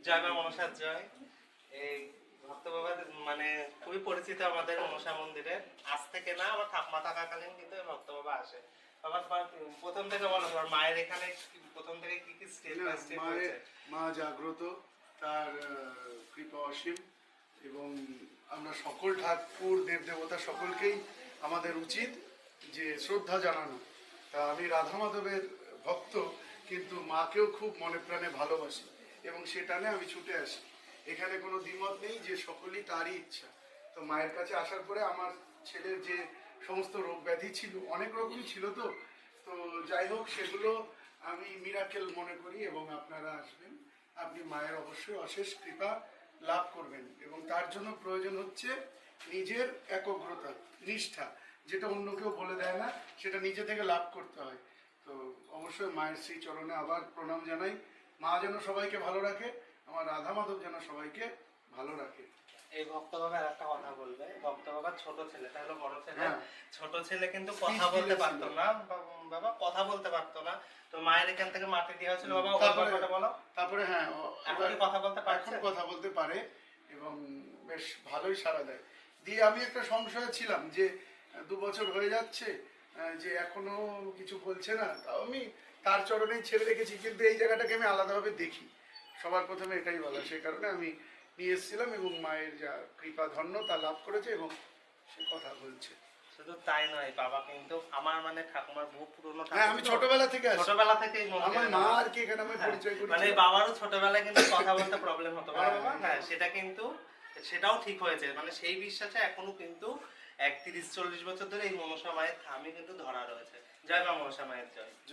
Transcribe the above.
জয় মা মনসার জয়। এই ভক্ত বাবা মানে খুবই পরিচিত আমাদের মনসা মন্দিরে। আজ থেকে না, আমার ঠাকুমা থাকাকালীন কিন্তু ভক্ত বাবা আসে। বাবা তোমার প্রথম থেকে বলো, তোমার মায়ের এখানে প্রথম থেকে কি কি স্টেপ বাই স্টেপ হয়েছে? মা জাগ্রত, তার কৃপা অসীম, এবং আমরা সকল ঠাকুর দেব দেবতা সকলকেই আমাদের উচিত যে শ্রদ্ধা জানানো। তা আমি রাধা মাধবের ভক্ত, কিন্তু মাকেও খুব মনে প্রাণে ভালোবাসি এবং সে টানে আমি ছুটে আসি। এখানে কোনো দ্বিমত নেই যে সকলেই তারই ইচ্ছা। তো মায়ের কাছে আসার পরে আমার ছেলের যে সমস্ত রোগ ব্যাধি ছিল, অনেক রকমই ছিল, তো তো যাই হোক, সেগুলো আমি মিরাকেল মনে করি এবং আপনারা আসবেন, আপনি মায়ের অবশ্যই অশেষ কৃপা লাভ করবেন। এবং তার জন্য প্রয়োজন হচ্ছে নিজের একগ্রতা, নিষ্ঠা, যেটা অন্য কেউ বলে দেয় না, সেটা নিজে থেকে লাভ করতে হয়। তো অবশ্যই মায়ের শ্রী চরণে আবার প্রণাম জানাই। মা যেন সবাইকে ভালো রাখে, আমার রাধা মাধব যেন সবাইকে ভালো রাখে। এই ভক্ত বাবা একটা কথা বলবে, ভক্ত বাবার ছোট ছেলে, তাহলে বড় ছেলে, হ্যাঁ। ছোট ছেলে কিন্তু কথা বলতে পারতো না বাবা, কথা বলতে পারতো না। তো মায়ের এখান থেকে মাটি দেওয়া হয়েছিল বাবা, ওই গল্পটা বলো। তারপরে হ্যাঁ, এখন কি কথা বলতে পারছে? এখন কথা বলতে পারে এবং বেশ ভালোই সাড়া দেয়। দিয়ে আমি একটা সংশয়ে ছিলাম যে 2 বছর হয়ে যাচ্ছে, যে এখনো কিছু বলছে না। তাও আমি তার চরণেই ছেড়ে রেখেছি, কিন্তু এই জায়গাটাকে আমি আলাদাভাবে দেখি। সবার প্রথমে এটাই বলা, সেই কারণে আমি নিয়ে এসেছিলাম এবং মায়ের যা কৃপা ধন্য তা লাভ করেছে এবং সে কথা বলছে। শুধু তাই নয়, বাবা কিন্তু আমার মানে ঠাকুমার বহু পুরনো হ্যাঁ, আমি ছোটবেলা থেকে আসি। ছোটবেলা থেকেই আমার মা আর কি এখানে আমি পরিচয় করি, মানে বাবারও ছোটবেলায় কিন্তু কথা বলতে প্রবলেম হতো বাবা। হ্যাঁ, সেটা কিন্তু সেটাও ঠিক হয়েছে। মানে সেই বিশ্বাসে এখনো কিন্তু 30-40 বছর ধরে এই মনসা মায়ের থামি কিন্তু ধরা রয়েছে। জয় মা মনসা মায়ের জয়।